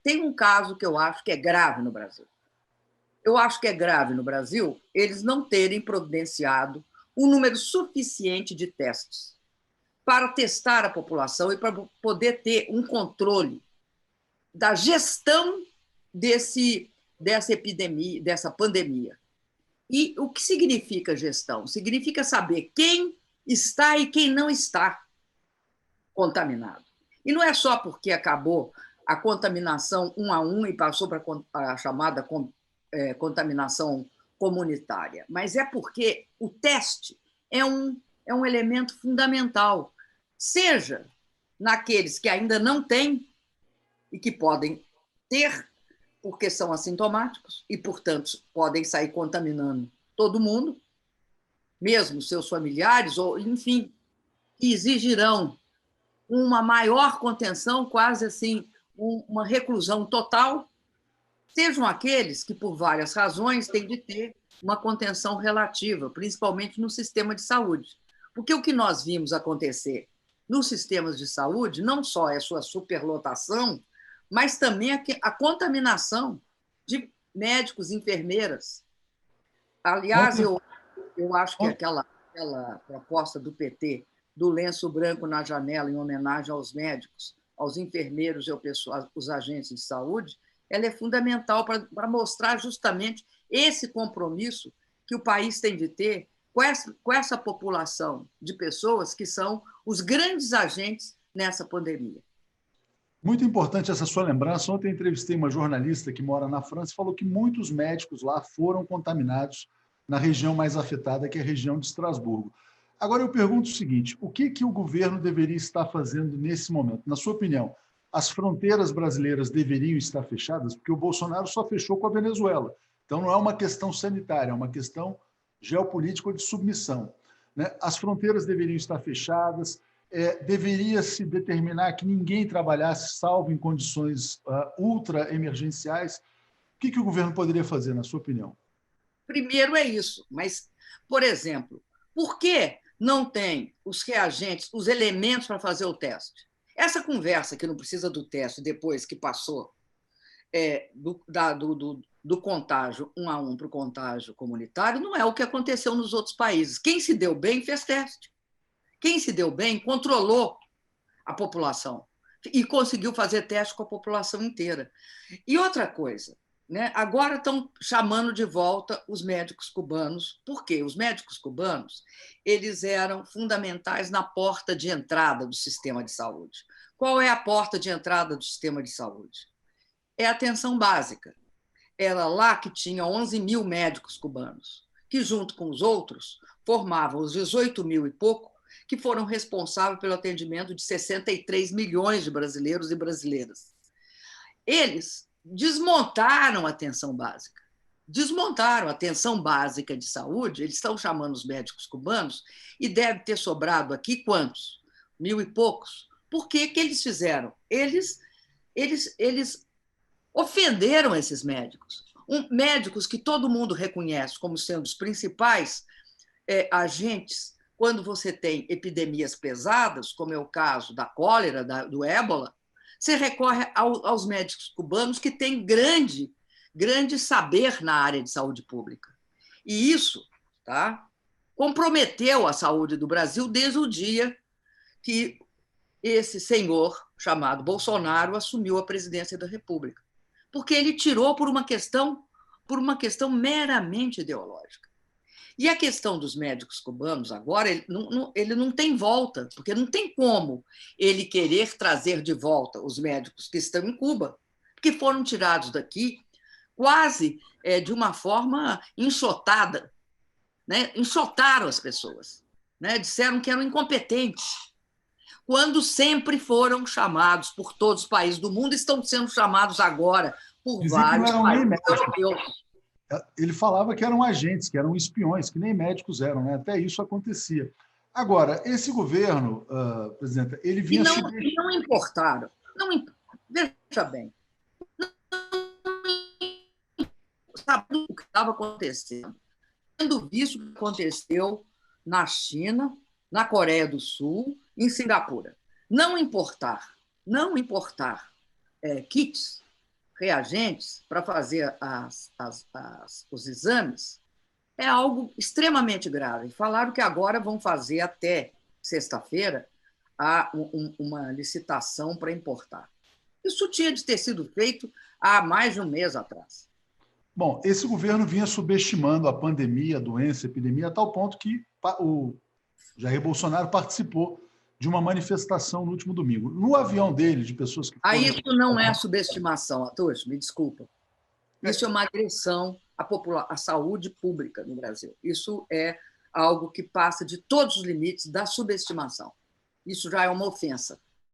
tem um caso que eu acho que é grave no Brasil. Eu acho que é grave no Brasil eles não terem providenciado um número suficiente de testes para testar a população e para poder ter um controle da gestão dessa epidemia, dessa pandemia. E o que significa gestão? Significa saber quem está e quem não está contaminado. E não é só porque acabou a contaminação 1 a 1 e passou para a chamada contaminação comunitária, mas é porque o teste é um elemento fundamental, seja naqueles que ainda não têm e que podem ter, porque são assintomáticos e, portanto, podem sair contaminando todo mundo, mesmo seus familiares, ou, enfim, que exigirão uma maior contenção, quase assim, uma reclusão total, sejam aqueles que, por várias razões, têm de ter uma contenção relativa, principalmente no sistema de saúde. Porque o que nós vimos acontecer nos sistemas de saúde não só é a sua superlotação, mas também a contaminação de médicos, enfermeiras. Aliás, eu acho que aquela proposta do PT do lenço branco na janela em homenagem aos médicos, aos enfermeiros e aos agentes de saúde, ela é fundamental para mostrar justamente esse compromisso que o país tem de ter com essa população de pessoas que são os grandes agentes nessa pandemia. Muito importante essa sua lembrança. Ontem eu entrevistei uma jornalista que mora na França e falou que muitos médicos lá foram contaminados na região mais afetada, que é a região de Estrasburgo. Agora eu pergunto o seguinte, o que o governo deveria estar fazendo nesse momento? Na sua opinião, as fronteiras brasileiras deveriam estar fechadas? Porque o Bolsonaro só fechou com a Venezuela. Então não é uma questão sanitária, é uma questão geopolítica de submissão, né? As fronteiras deveriam estar fechadas, deveria se determinar que ninguém trabalhasse, salvo em condições ultra emergenciais. O que o governo poderia fazer, na sua opinião? Primeiro é isso, mas, por exemplo, por que não tem os reagentes, os elementos para fazer o teste? Essa conversa que não precisa do teste depois que passou do contágio 1 a 1 para o contágio comunitário não é o que aconteceu nos outros países. Quem se deu bem fez teste. Quem se deu bem controlou a população e conseguiu fazer teste com a população inteira. E outra coisa, né? Agora estão chamando de volta os médicos cubanos. Por quê? Os médicos cubanos eles eram fundamentais na porta de entrada do sistema de saúde. Qual é a porta de entrada do sistema de saúde? É a atenção básica. Era lá que tinha 11 mil médicos cubanos, que, junto com os outros, formavam os 18 mil e pouco que foram responsáveis pelo atendimento de 63 milhões de brasileiros e brasileiras. Eles desmontaram a atenção básica. Desmontaram a atenção básica de saúde, eles estão chamando os médicos cubanos, e deve ter sobrado aqui quantos? 1.000 e poucos. Por que eles fizeram? Eles ofenderam esses médicos. Médicos que todo mundo reconhece como sendo os principais agentes quando você tem epidemias pesadas, como é o caso da cólera, do ébola, você recorre aos médicos cubanos que têm grande saber na área de saúde pública. E isso, tá, comprometeu a saúde do Brasil desde o dia que esse senhor, chamado Bolsonaro, assumiu a presidência da República. Porque ele tirou por uma questão meramente ideológica. E a questão dos médicos cubanos agora, ele não tem volta, porque não tem como ele querer trazer de volta os médicos que estão em Cuba, que foram tirados daqui quase de uma forma enxotada, né? Enxotaram as pessoas, né? Disseram que eram incompetentes, quando sempre foram chamados por todos os países do mundo, estão sendo chamados agora por vários países europeus. Ele falava que eram agentes, que eram espiões, que nem médicos eram, né? Até isso acontecia. Agora, esse governo, presidenta, ele vinha... E não importaram. Veja bem, sabe o que estava acontecendo? Tendo visto o que aconteceu na China, na Coreia do Sul, em Singapura. Não importar kits reagentes para fazer os exames é algo extremamente grave. Falaram que agora vão fazer até sexta-feira uma licitação para importar. Isso tinha de ter sido feito há mais de um mês atrás. Bom, esse governo vinha subestimando a pandemia, a doença, a epidemia, a tal ponto que o Jair Bolsonaro participou de uma manifestação no último domingo. No avião dele, de pessoas que foram... Isso não é subestimação, Atush, me desculpa. Isso é uma agressão à saúde pública no Brasil. Isso é algo que passa de todos os limites da subestimação. Isso já é uma ofensa.